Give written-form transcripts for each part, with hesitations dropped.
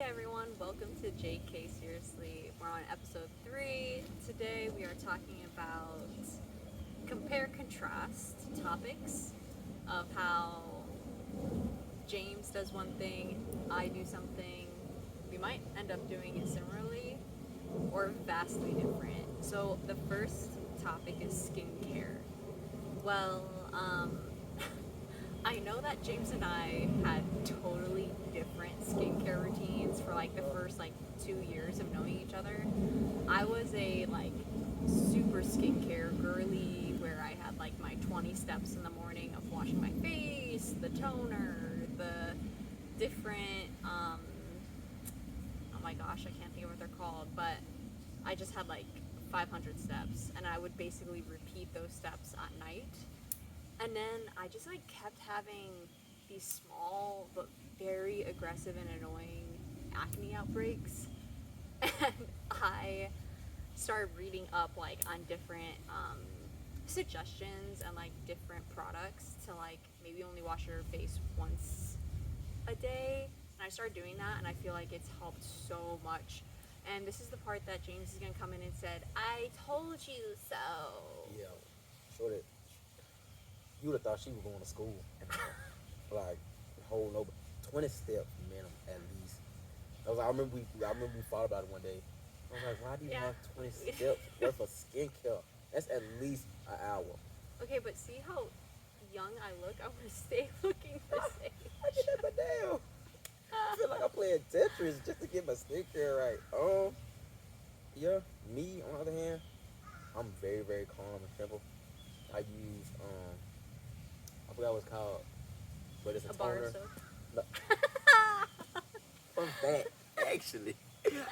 Hey everyone, welcome to JK Seriously. We're on episode 3. Today we are talking about compare contrast topics of how James does one thing, I do something. We might end up doing it similarly or vastly different. So the first topic is skincare. Well, I know that James and I had totally different skincare routines for like the first 2 years of knowing each other. I was a super skincare girly where I had like my 20 steps in the morning of washing my face, the toner, the different oh my gosh, I can't think of what they're called, but I just had like 500 steps and I would basically repeat those steps at night. And then I just kept having these small but very aggressive and annoying acne outbreaks. And I started reading up on different suggestions and different products to maybe only wash your face once a day. And I started doing that and I feel like it's helped so much. And this is the part that James is gonna come in and said, "I told you so." Yeah, so that you would have thought she was going to school and like whole no 20 steps minimum at least. I remember we thought about it one day. I was like, why do you Yeah. have 20 steps worth of skincare? That's at least an hour. Okay, but see how young I look? I want to stay looking I, this I get that, but damn, I feel like I'm playing Tetris just to get my skincare right. Yeah. Me on the other hand, I'm very very calm and simple. I use I forgot what it's called, but it's a A bar of toner. soap. No, fun fact, actually,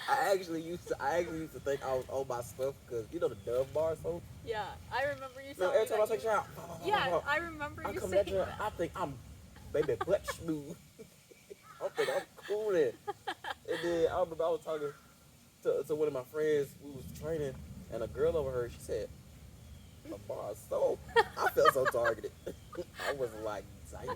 I actually used to think I was on my stuff because you know the Dove bar soap. Yeah, I remember you No, telling every me time I that take a you. shower, Yeah, I remember I you come saying that joint, that. I think I'm baby butt smooth. I'm thinking I'm cooling. And then I remember I was talking to one of my friends. We was training, and a girl overheard. She said, "A bar of soap." I felt so targeted. I was like,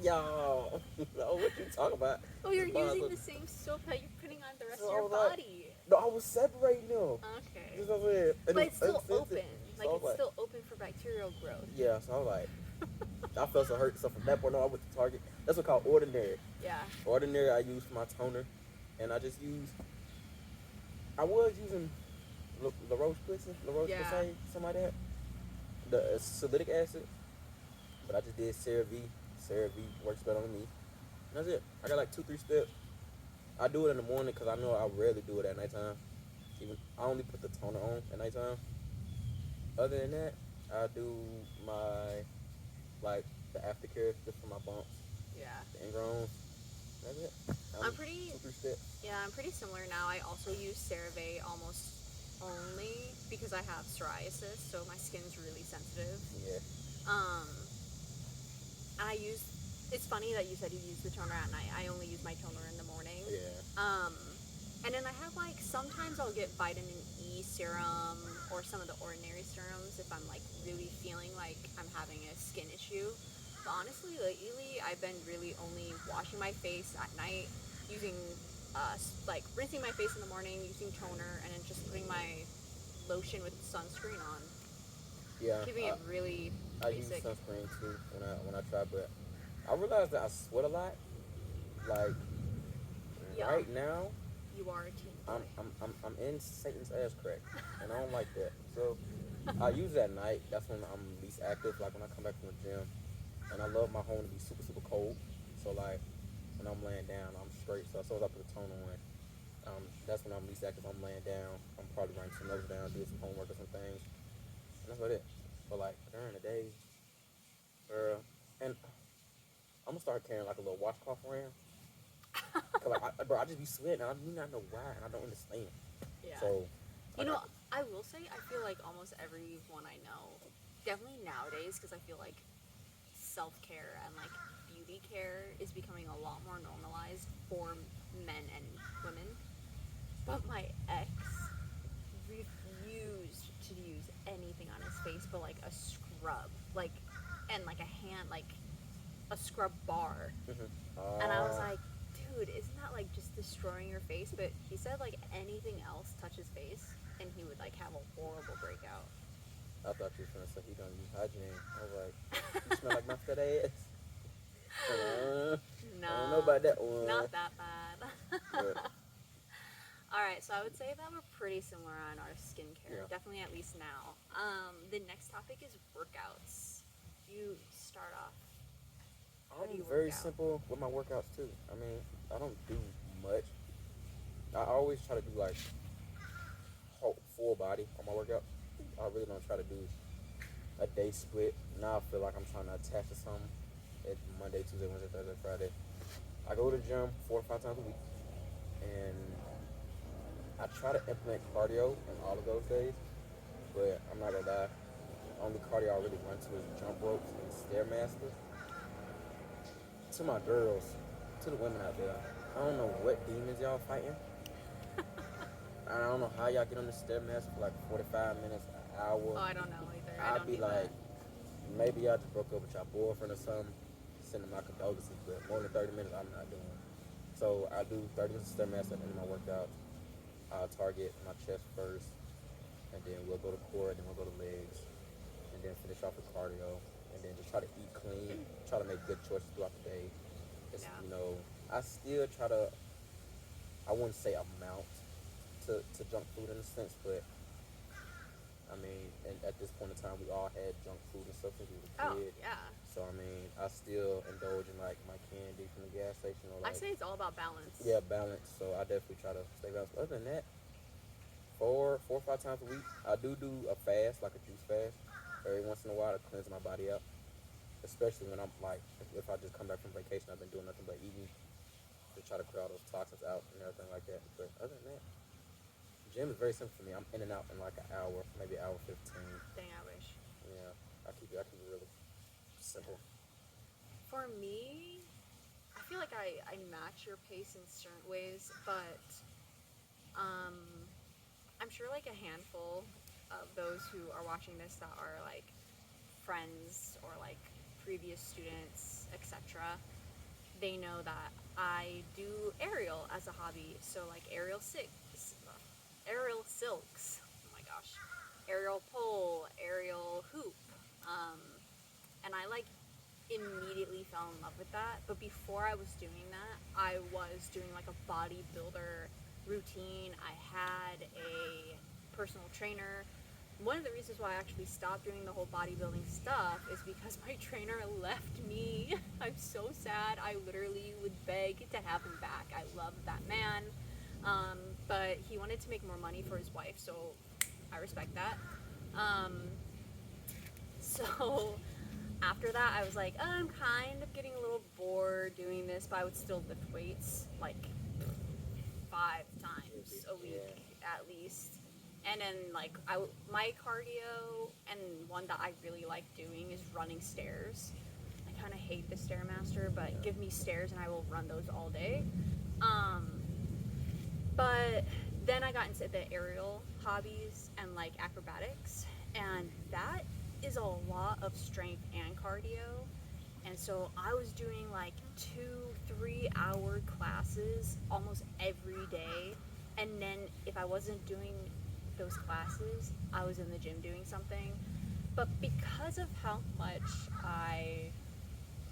"Y'all, what you talking about?" Oh, you're This bar of using soap. the same soap that you're putting on the rest So of I your was like, body. no, I was separating them. Okay. You know what I'm saying? And But it it's was still unscented. open. So I was It's like, still open for bacterial growth. yeah. So I was like, I felt so hurt. So from that point on, I went to Target. That's what called Ordinary. Yeah. Ordinary, I use for my toner, and I just use. I was using La Roche Yeah. Posay, something like that. The salicylic acid, but I just did CeraVe. CeraVe works better on me. And that's it. I got like 2 3 steps. I do it in the morning because I know I rarely do it at nighttime. Even I only put the toner on at nighttime. Other than that, I do my like the aftercare just for my bumps, Yeah. the ingrowns. That's it. I'm Only pretty. 2 3 steps. Yeah, I'm pretty similar now. I also use CeraVe almost only because I have psoriasis, so my skin's really sensitive. Yeah. Um, I use. It's funny that you said you use the toner at night. I only use my toner in the morning. Yeah. Um, and then I have sometimes I'll get vitamin E serum or some of the ordinary serums if I'm really feeling like I'm having a skin issue. But honestly, lately I've been really only washing my face at night, using rinsing my face in the morning, using toner, and then just putting my lotion with sunscreen on. Yeah. Keeping it really I use basic. sunscreen too when I try, but I realized that I sweat a lot. Like Yeah, right now, you are a teen boy. I'm in Satan's ass crack, and I don't like that. So I use it at night. That's when I'm least active. Like when I come back from the gym, and I love my home to be super super cold. So like when I'm laying down, I'm straight. So as soon as I put the toner on, that's when I'm least active. I'm laying down. I'm probably writing some notes down, doing some homework or some things, and that's about it. But like during the day, girl, and I'm gonna start carrying like a little washcloth around. Cause like, bro, I just be sweating. I do not know why, and I don't understand. Yeah. So, You like, know, I will say I feel like almost everyone I know, definitely nowadays, because I feel like self care and beauty care is becoming a lot more normalized for men and women. But my ex refused to use anything on his face but a scrub, and a hand, a scrub bar. mhm. And I was like, dude, dude, isn't that like just destroying your face? But he said like anything else touch his face and he would like have a horrible breakout. I thought you were gonna say he don't use hygiene. I was like, you smell like my fat ass. No, I don't know about that one. not that bad. But, All right, so I would say that we're pretty similar on our skincare, Yeah. definitely at least now. The next topic is workouts. You start off. How do I'm you very work out? simple with my workouts too. I mean, I don't do much. I always try to do like full body on my workout. I really don't try to do a day split. Now I feel like I'm trying to attach to something. It's Monday, Tuesday, Wednesday, Thursday, Friday. I go to the gym 4 or 5 times a week, and I try to implement cardio in all of those days. But I'm not gonna lie, only cardio I really run to is jump ropes and stairmaster. To my girls, to the women out there, I don't know what demons y'all fighting. I don't know how y'all get on the stairmaster for like 45 minutes, an hour. Oh, I don't know either. I I'd don't be do like, that. maybe y'all just broke up with your boyfriend or something. Sending my condolences, but more than 30 minutes, I'm not doing. So I do 30 minutes of stairmaster at the end of my workout. I'll target my chest first, and then we'll go to core, and then we'll go to legs, and then finish off with cardio, and then just try to eat clean, try to make good choices throughout the day. It's, Yeah. you know, I still try to, I wouldn't say amount to junk food in a sense, but I mean, and at this point in time, we all had junk food and stuff since we were a Oh, kid. yeah. So I mean, I still indulge in like my candy from the gas station or I like say it's all about balance. balance. So I definitely try to stay balanced. Other than that, four or 5 times a week, I do a fast, like a juice fast, every once in a while to cleanse my body out. Especially when I'm like, if I just come back from vacation, I've been doing nothing but eating to try to clear all those toxins out and everything like that. But other than that, gym is very simple for me. I'm in and out in like an hour, maybe an hour 15. Dang, I wish. Yeah, I keep it really simple. For me, I feel like I match your pace in certain ways, but um, I'm sure like a handful of those who are watching this that are like friends or like previous students, etc. They know that I do aerial as a hobby. So like aerial silks. Oh my gosh, aerial pole, aerial hoop, um, and I like immediately fell in love with that. But before I was doing that, I was doing like a bodybuilder routine. I had a personal trainer. One of the reasons why I actually stopped doing the whole bodybuilding stuff is because my trainer left me. I'm so sad. I literally would beg to have him back. I love that man. But he wanted to make more money for his wife, so I respect that. So after that, I was like, oh, I'm kind of getting a little bored doing this, but I would still lift weights like 5 times a week at least. And then like my cardio and one that I really like doing is running stairs. I kind of hate the Stairmaster, but give me stairs and I will run those all day. But then I got into the aerial hobbies and like acrobatics, and that is a lot of strength and cardio. And so I was doing like 2-3 hour classes almost every day. And then if I wasn't doing those classes, I was in the gym doing something. But because of how much I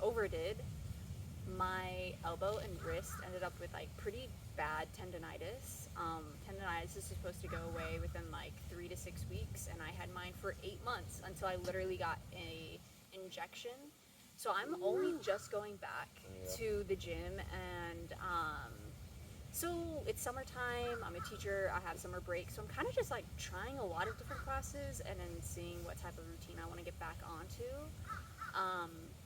overdid, my elbow and wrist ended up with like pretty bad tendonitis. Tendonitis is supposed to go away within like 3 to 6 weeks, and I had mine for 8 months until I literally got a injection. So I'm only just going back to the gym, and so it's summertime. I'm a teacher. I have summer break, so I'm kind of just like trying a lot of different classes and then seeing what type of routine I want to get back onto.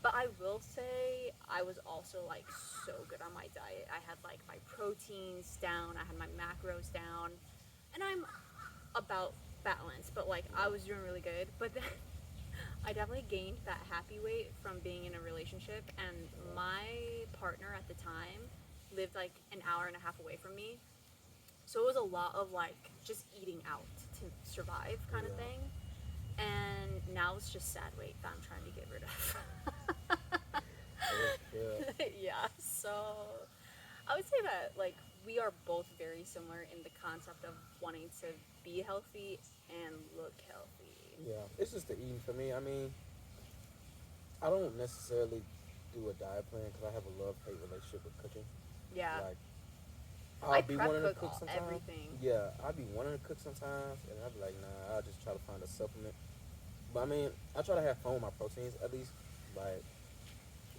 But I will say I was also like so good on my diet. I had like my proteins down, I had my macros down, and I'm about balanced, but like I was doing really good. But then I definitely gained that happy weight from being in a relationship, and my partner at the time lived like an hour and a half away from me. So it was a lot of like just eating out to survive kind of thing. And now it's just sad weight that I'm trying to get rid of. Yeah, so I would say that like we are both very similar in the concept of wanting to be healthy and look healthy. Yeah, it's just the eating for me. I mean, I don't necessarily do a diet plan because I have a love hate relationship with cooking. Yeah, Like, I I'll be prep wanting to cook cook sometimes. everything. Yeah, I'll be wanting to cook sometimes, and I'll be like, nah, I'll just try to find a supplement. But I mean, I try to have fun with my proteins at least. Like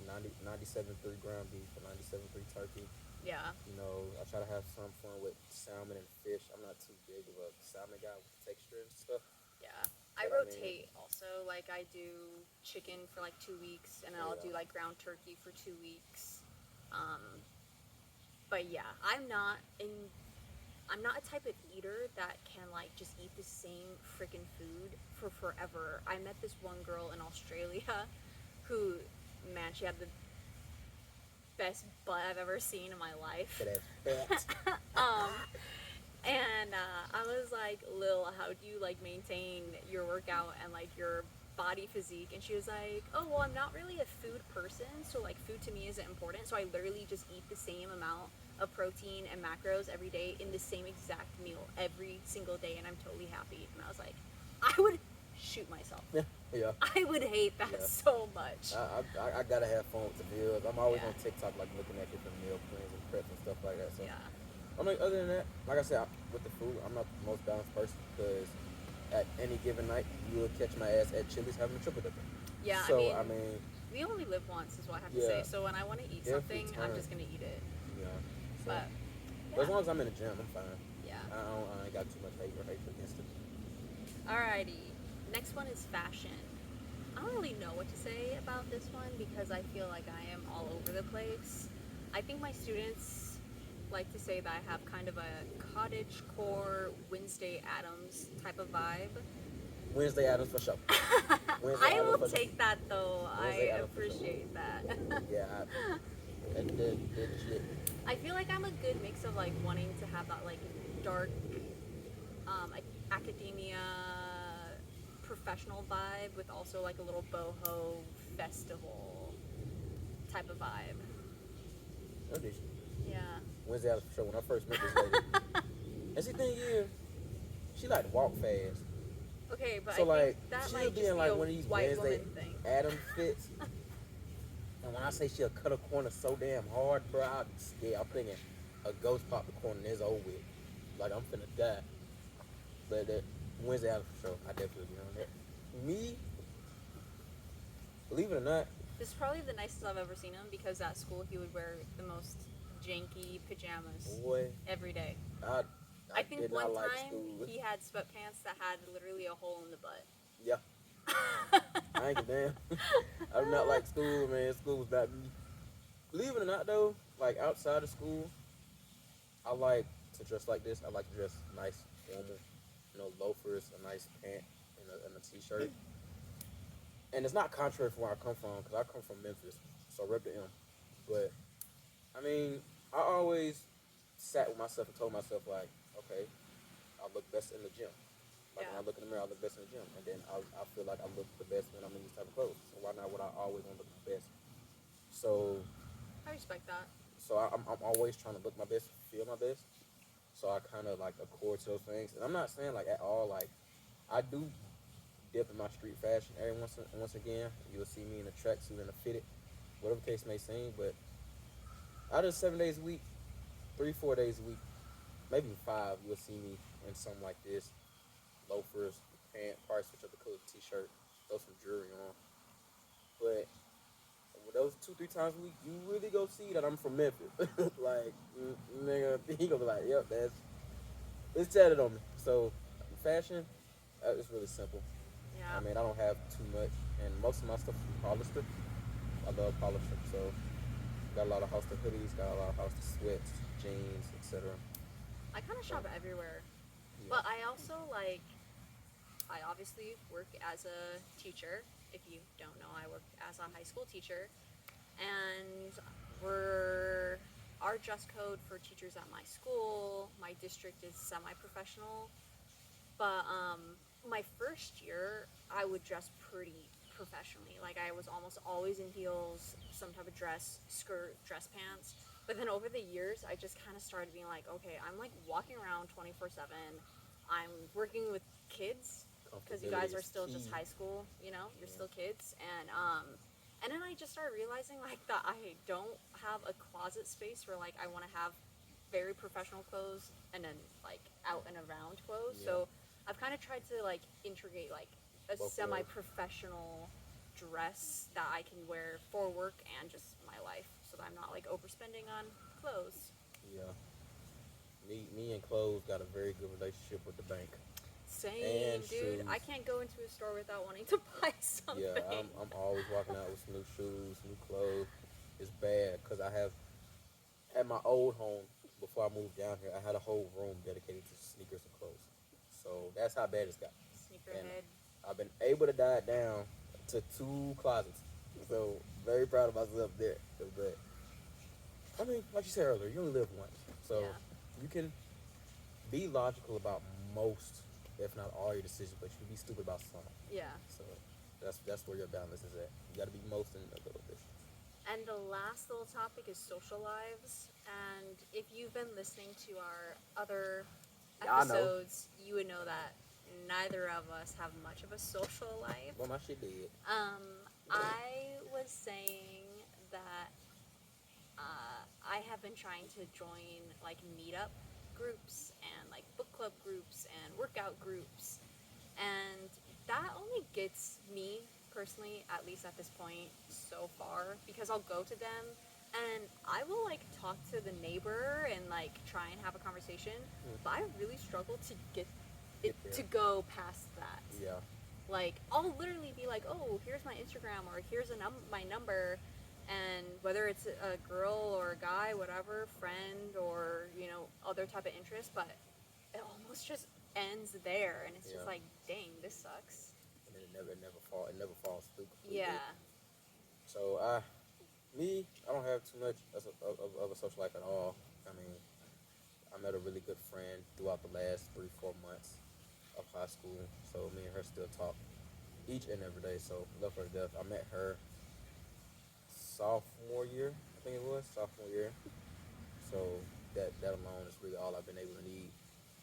97.3 gram beef or 97.3 turkey. Yeah, You know, I try to have some fun with salmon and fish. I'm not too big of a salmon guy with texture and stuff. yeah. I But I mean, rotate also. Like I do chicken for like 2 weeks, and then I'll yeah, do like ground turkey for 2 weeks. Um, but yeah, I'm not a type of eater that can like just eat the same freaking food for forever. I met this one girl in Australia who, man, she had the best butt I've ever seen in my life. that ass fat. um, and I was like, Lil, how do you like maintain your workout and like your body physique? And she was like, oh, well, I'm not really a food person, so like food to me isn't important. So I literally just eat the same amount of protein and macros every day in the same exact meal every single day, and I'm totally happy. And I was like, I would shoot myself. Yeah, yeah. I would hate that Yeah. so much. I gotta have fun with the meals. I'm always Yeah. on TikTok, like looking at different meal plans and preps and stuff like that. So, Yeah. I mean, other than that, like I said, with the food, I'm not the most balanced person because at any given night, you will catch my ass at Chili's having a triple dipper. Yeah, So, I mean, we only live once, is what I have to yeah, say. So when I want to eat every something, I'm time, just gonna eat it. yeah. So, But but as yeah, long as I'm in the gym, I'm fine. yeah. I ain't got too much hate or hatred against it. Alrighty. Next one is fashion. I don't really know what to say about this one because I feel like I am all over the place. I think my students like to say that I have kind of a cottage core Wednesday Adams type of vibe. Wednesday Adams for sure. Wednesday I Addams will for sure. take that though. Wednesday I Addams for sure. appreciate that. Yeah, that shit. I feel like I'm a good mix of like wanting to have that like dark academia professional vibe with also like a little boho festival type of vibe. No dish. Yeah. Wednesday Addams for sure. When I first met this lady, and see, thing is, she like to walk fast. Okay, but So I like, think that she'll might be just in be like a one of these white Wednesday woman thing. Adams fits. And when I say she'll cut a corner so damn hard, bro, I'm scared. I'm thinking a ghost popped the corner and it's over with. Like I'm finna die. But that Wednesday Addams for sure. I definitely be on that. Me, believe it or not, This is probably the nicest I've ever seen him because at school he would wear the most janky pajamas boy, every day. I I think did one not like time school. he had sweatpants that had literally a hole in the butt. Yeah, I ain't give a damn. I do not like school, man. School was not me. Believe it or not, though, like outside of school, I like to dress like this. I like to dress nice, formal, loafers, a nice pant, and a t-shirt. And it's not contrary from where I come from, because I come from Memphis, so rep the M. But I mean, I always sat with myself and told myself like, okay, I look best in the gym. Like when Yeah. I look in the mirror, I look best in the gym, and then I feel like I look the best when I'm in these type of clothes. So why not would I always want to look the best? So I respect that. I'm always trying to look my best, feel my best. So I kind of like accord to those things, and I'm not saying like at all like I do dip in my street fashion every once again. You'll see me in a tracksuit and a fitted, whatever the case may seem. But out of 7 days a week, 3-4 days a week, maybe 5, you'll see me in something like this, loafers, pant, probably switch up the color of the t-shirt, throw some jewelry on. But with those 2-3 times a week, you really go see that I'm from Memphis. Like, nigga, he gonna be like, yep, it's tatted on me. So, fashion, it's really simple. Yeah. I mean, I don't have too much, and most of my stuff is from Hollister. I love Hollister, so got a lot of Hollister hoodies, got a lot of Hollister sweats, jeans, etc. I kind of shop everywhere. Yeah. But I also like, I obviously work as a teacher. If you don't know, I work as a high school teacher. And our dress code for teachers at my school, my district is semi-professional. But my first year, I would dress pretty professionally. Like I was almost always in heels, some type of dress, skirt, dress pants. But then over the years, I just kind of started being like, okay, I'm like walking around 24/7. I'm working with kids because you guys Comfortability are is still just key. high school, you know, you're Yeah. still kids. And then I just started realizing like that I don't have a closet space where like I want to have very professional clothes and then like out and around clothes. Yeah. So I've kind of tried to like integrate like a Both of those. semi-professional dress that I can wear for work and just my life, so that I'm not like overspending on clothes. Yeah. Me and clothes got a very good relationship with the bank Same, and dude. shoes. I can't go into a store without wanting to buy Yeah, something. I'm always walking out with some new shoes, new clothes. It's bad because I have at my old home before I moved down here. I had a whole room dedicated to sneakers and clothes. So that's how bad it's got. And Sneakerhead. I've been able to dial it down to 2 closets. So very proud of myself there. But I mean, like you said earlier, you only live once, so Yeah. you can be logical about most, if not all, your decisions, but you can be stupid about some. Yeah. So that's where your balance is at. You got to be most in a little bit. And the last little topic is social lives. And if you've been listening to our other Yeah, I know. episodes, you would know that neither of us have much of a social life. Well, my shit did. I was saying that I have been trying to join like meetup groups and like book club groups and workout groups, and that only gets me personally, at least at this point, so far, because I'll go to them and I will like talk to the neighbor and like try and have a conversation, but I really struggle to get it Get there. to go past that. Yeah. Like I'll literally be like, "Oh, here's my Instagram or here's my number." And whether it's a girl or a guy, whatever, friend or, other type of interest, but it almost just ends there and it's Yeah. just like, "Dang, this sucks." And then it never falls through completely. Yeah. So I don't have too much of a social life at all. I mean, I met a really good friend throughout the last 3 4 months of high school. So me and her still talk each and every day. So love her to death. I met her sophomore year, I think it was sophomore year. So that alone is really all I've been able to need.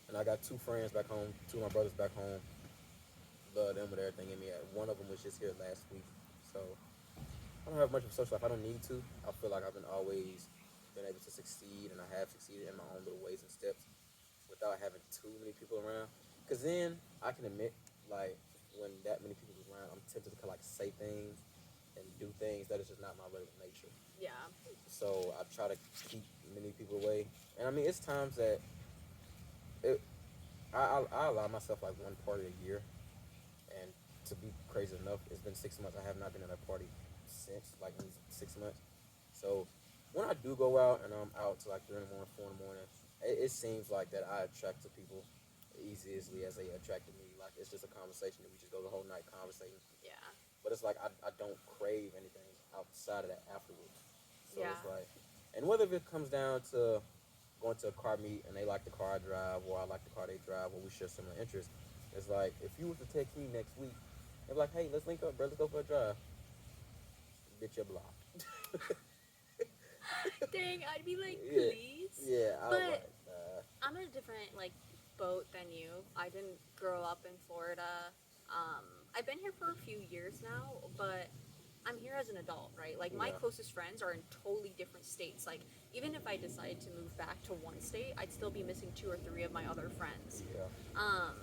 And I got 2 friends back home, 2 of my brothers back home. Love them with everything in me. One of them was just here last week. So I don't have much of a social life. I don't need to. I feel like I've been always been able to succeed, and I have succeeded in my own little ways and steps without having too many people around. Cause then I can admit, like when that many people is around, I'm tempted to like say things and do things that is just not my regular nature. Yeah. So I try to keep many people away. And I mean, it's times that it, I allow myself like one party a year, and to be crazy enough, it's been 6 months. I have not been at a party since like in 6 months. So when I do go out and I'm out to like 3 in the morning, 4 in the morning, it seems like that I attract to people easily as they attracted me. Like it's just a conversation that we just go the whole night conversating. Yeah. But it's like I don't crave anything outside of that afterwards. So Yeah. it's like, and whether if it comes down to going to a car meet and they like the car I drive or I like the car they drive or we share similar interests, it's like if you was to text me next week, they're like, hey, let's link up, bro, let's go for a drive. Bitch, you're blocked. Dang, I'd be like, Yeah, "Please." yeah. I was But like, nah. I'm in a different like boat than you. I didn't grow up in Florida. I've been here for a few years now, but I'm here as an adult, right? Like my Yeah. closest friends are in totally different states. Like even if I decided to move back to one state, I'd still be missing two or three of my other friends. Yeah. Um,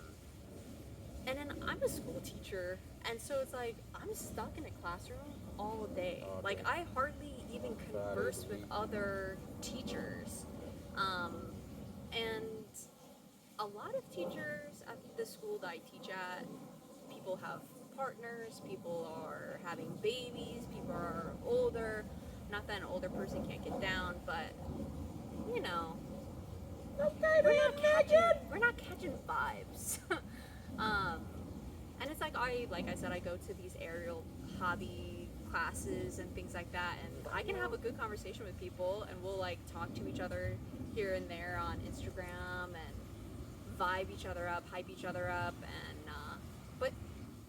and then I'm a school teacher, and so it's like I'm stuck in a classroom all day. All Like day. I hardly even 5 days converse a with week. other teachers. Um, and a lot of teachers at the school that I teach at, people have partners, people are having babies, people are older. Not that an older person can't get down, but you know, Okay, we're not catching we're not catching vibes. um, and it's like I said, I go to these aerial hobby classes and things like that, and I can have a good conversation with people, and we'll like talk to each other here and there on Instagram and vibe each other up, hype each other up, and but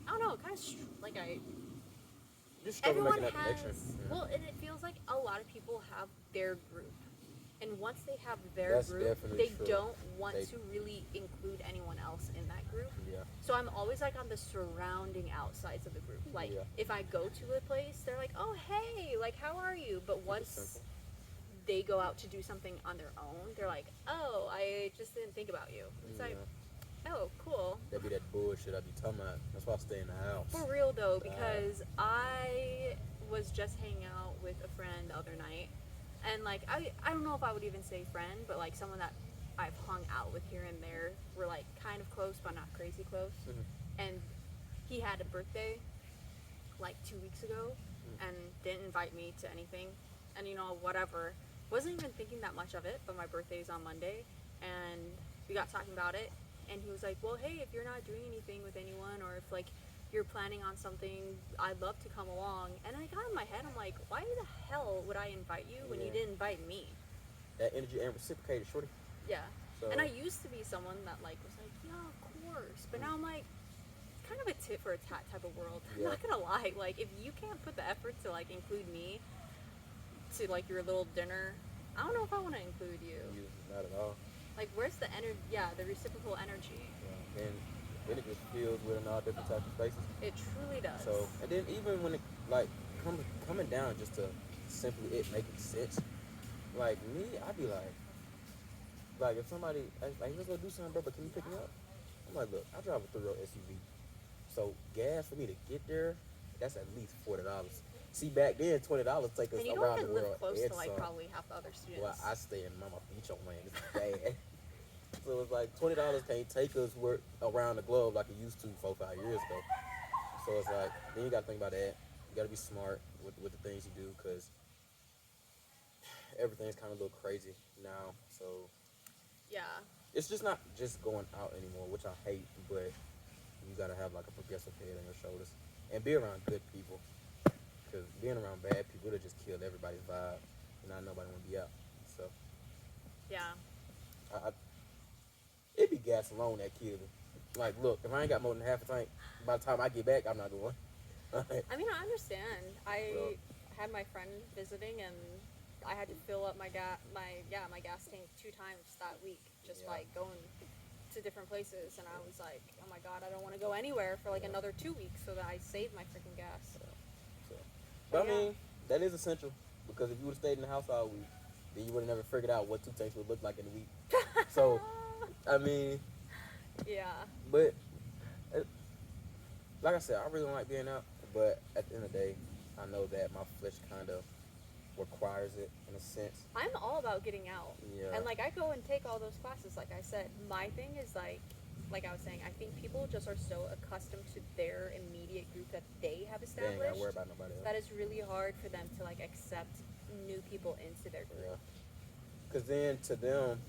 I don't know, kind of like I Just struggle everyone making that connection. has Yeah. well, and it feels like a lot of people have their group, And once they have their That's group, definitely they true. don't want They- to really include anyone else in that group. Yeah. So I'm always like on the surrounding outsides of the group. Like Yeah. if I go to a place, they're like, "Oh, hey, like how are you?" But Keep it once simple. they go out to do something on their own, they're like, "Oh, I just didn't think about you." It's like, "Oh, cool." That be that bullshit I be talking about. That's why I stay in the house. For real though, because I was just hanging out with a friend the other night, and like I don't know if I would even say friend, but like someone that I've hung out with here and there. We're like kind of close, but not crazy close. Mhm. And he had a birthday like 2 weeks ago, and didn't invite me to anything. And you know, whatever. Wasn't even thinking that much of it, but my birthday is on Monday, and we got talking about it. And he was like, "Well, hey, if you're not doing anything with anyone, or if like you're planning on something, I'd love to come along." And I got in my head, I'm like, why the hell would I invite you when you Yeah. didn't invite me? That energy ain't reciprocated, shorty. Yeah. So And I used to be someone that like was like, yeah, of course. But now I'm like, kind of a tit for a tat type of world. I'm Yeah. not gonna lie. Like, if you can't put the effort to like include me to like your little dinner, I don't know if I want to include you. not at all. Like, where's the energy? Yeah, the reciprocal energy. Yeah. Then it just feels good in all different types of spaces. It truly does. So, and then even when it like coming down just to simply it making sense, like me, I'd be like if somebody like let's go do something, bro, but can you pick me up? I'm like, look, I drive a 3-row SUV, so gas for me to get there, that's at least $40. See, back then $20 take us and you don't around even the live world. close It's, to like probably half the other students. well, I stay in Mama Beach on land. It's bad. So it's like $20 can't take us around the globe like it used to 4-5 years ago. So it's like, then you gotta think about that. You gotta be smart with the things you do, because everything's kind of a little crazy now. So Yeah. it's just not just going out anymore, which I hate, but you gotta have like a progressive head on your shoulders and be around good people. Because being around bad people, it'll just kill everybody's vibe, and not nobody wanna be out. So Yeah. it'd be gas alone that killed me. Like, look, if I ain't got more than half a tank, by the time I get back, I'm not going. I mean, I understand. I Well, had my friend visiting, and I had to fill up my gas tank 2 times that week, just Yeah. by going to different places. And I was like, oh my god, I don't want to go anywhere for like Yeah. another 2 weeks, so that I save my freaking gas. So, but Yeah. I mean, that is essential, because if you would have stayed in the house all week, then you would have never figured out what 2 tanks would look like in a week. So, I mean, Yeah. but like I said, I really don't like being out. But at the end of the day, I know that my flesh kind of requires it in a sense. I'm all about getting out. Yeah. And like I go and take all those classes, like I said. My thing is like I was saying, I think people just are so accustomed to their immediate group that they have They ain't established gotta worry about nobody else. that it's really hard for them to like accept new people into their group. Yeah. Because then to them,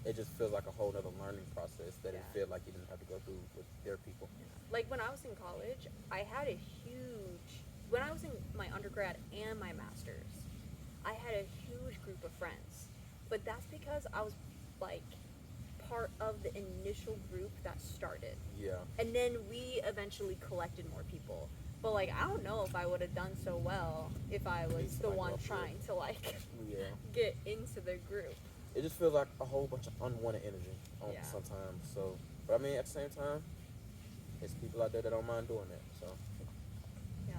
it just feels like a whole other learning process that it Yeah. felt like you didn't have to go through with their people. Like when I was in college, I had a huge, when I was in my undergrad and my master's, I had a huge group of friends. But that's because I was like part of the initial group that started. Yeah. And then we eventually collected more people. But like I don't know if I would have done so well if I was the somebody one else would. trying to like Yeah. get into the group. It just feels like a whole bunch of unwanted energy Yeah. sometimes. So, but I mean, at the same time, there's people out there that don't mind doing that. So, Yeah.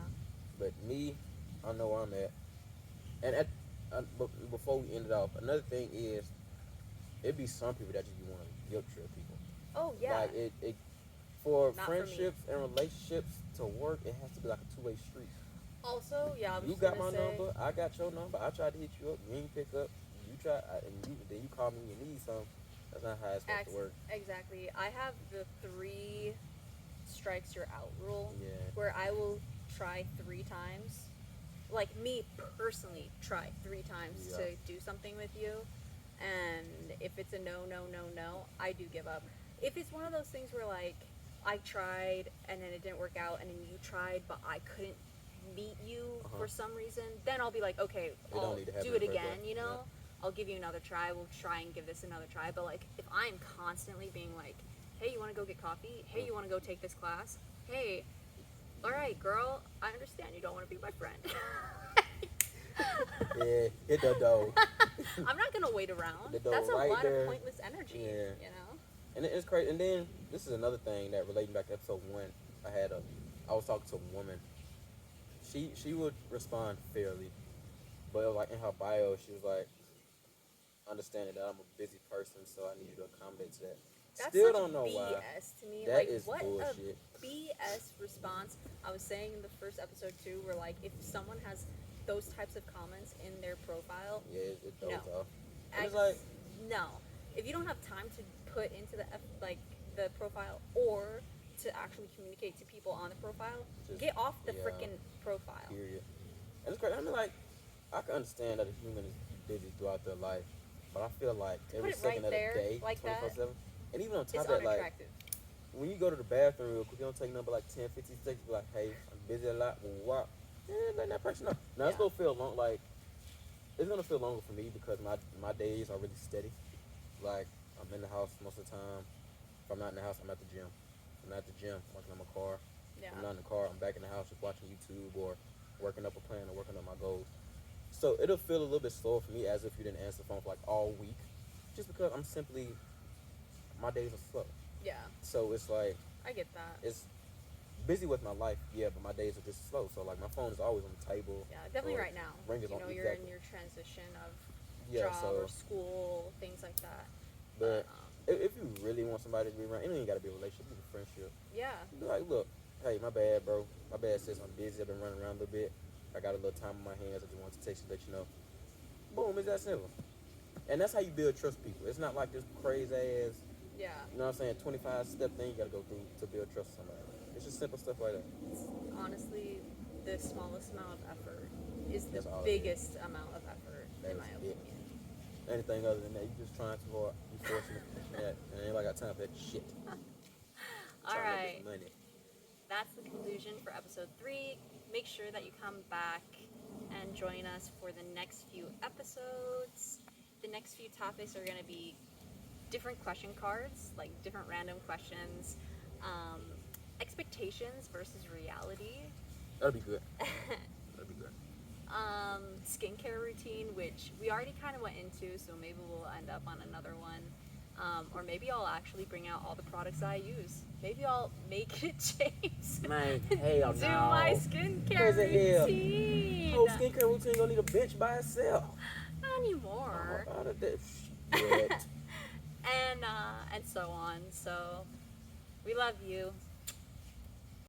but me, I know where I'm at. And but before we end it off, another thing is, it'd be some people that just be want to guilt trip people. Oh yeah. Like it for Not for me. friendships and relationships to work, it has to be like a 2-way street. Also, yeah, I was You just got gonna my say, number, I got your number. I tried to hit you up, you ain't pick up. You try, then you call me when you need something. That's not how it's supposed to work. Exactly. I have the 3 strikes you're out rule, Yeah. where I will try 3 times. Like me personally, try 3 times Yeah. to do something with you, and if it's a no, I do give up. If it's one of those things where like I tried and then it didn't work out, and then you tried but I couldn't meet you Uh-huh. for some reason, then I'll be like, okay, don't I'll need to happen do it in the first again, place. you know? Yeah. I'll give you another try. We'll try and give this another try. But like, if I'm constantly being like, hey, you want to go get coffee? Hey, you want to go take this class? Hey, all right, girl, I understand you don't want to be my friend. Yeah, hit the dough. I'm not gonna wait around. The dough That's a right lot there. of pointless energy. Yeah. You know. And it's crazy. And then this is another thing that relating back to episode 1. I was talking to a woman. She would respond fairly, but it was like in her bio, she was like, understanding that I'm a busy person, so I need you to accommodate to that. That's Still such don't know BS why. to me. That Like, is what bullshit. a BS response. I was saying in the first episode too, where like if someone has those types of comments in their profile, Yeah, it throws no. off. And it's like, no. If you don't have time to put into the profile or to actually communicate to people on the profile, Just- get off the yeah. freaking profile. period. And it's crazy. I mean, like, I can understand that a human is busy throughout their life, but I feel like every it second right of the there day, like that, 24/7, and even on top It's of that, like, unattractive. when you go to the bathroom real quick, you don't take nothing but like 10, 15 seconds, be like, hey, I'm busy a lot, well, let that person know. Now, it's Yeah. gonna feel long, like, it's gonna feel longer for me because my days are really steady. Like, I'm in the house most of the time. If I'm not in the house, I'm at the gym. If I'm at the gym, I'm working on my car. Yeah. If I'm not in the car, I'm back in the house just watching YouTube or working up a plan or working on my goals. So it'll feel a little bit slower for me as if you didn't answer the phone for like all week. Just because my days are slow. Yeah, So it's like, I get that. it's busy with my life, yeah, but my days are just slow. So like my phone is always on the table. Yeah, definitely or right now. ring is You on- know, you're exactly. in your transition of Yeah, job so or school, things like that. but if you really want somebody to be around, it ain't gotta be a relationship, it can be a friendship. Yeah, Be like, look, hey, my bad, bro. My bad, sis. I'm busy. I've been running around a little bit. I got a little time on my hands. I just wanted to text you, let you know. Boom, it's that simple. And that's how you build trust people. It's not like this crazy ass, yeah. you know what I'm saying, 25-step thing you gotta go through to build trust with somebody. It's just simple stuff like that. It's honestly the smallest amount of effort is the That's all it biggest amount of effort, That in is my it. opinion. Anything other than that, you just trying too hard. You forcing it. Yeah, and anybody got time for that shit. All Trying to make right, this money. that's the conclusion for episode 3. Make sure that you come back and join us for the next few episodes. The next few topics are going to be different question cards, like different random questions, expectations versus reality, That'll be good. That'll be good. skincare routine, which we already kind of went into, so maybe we'll end up on another one. Or maybe I'll actually bring out all the products I use. Maybe I'll make it James Man, hell do no. my skincare Crazy hell. routine. Whole skincare routine gonna need a bench by itself. Not anymore. Out of that shit. And so on. So we love you.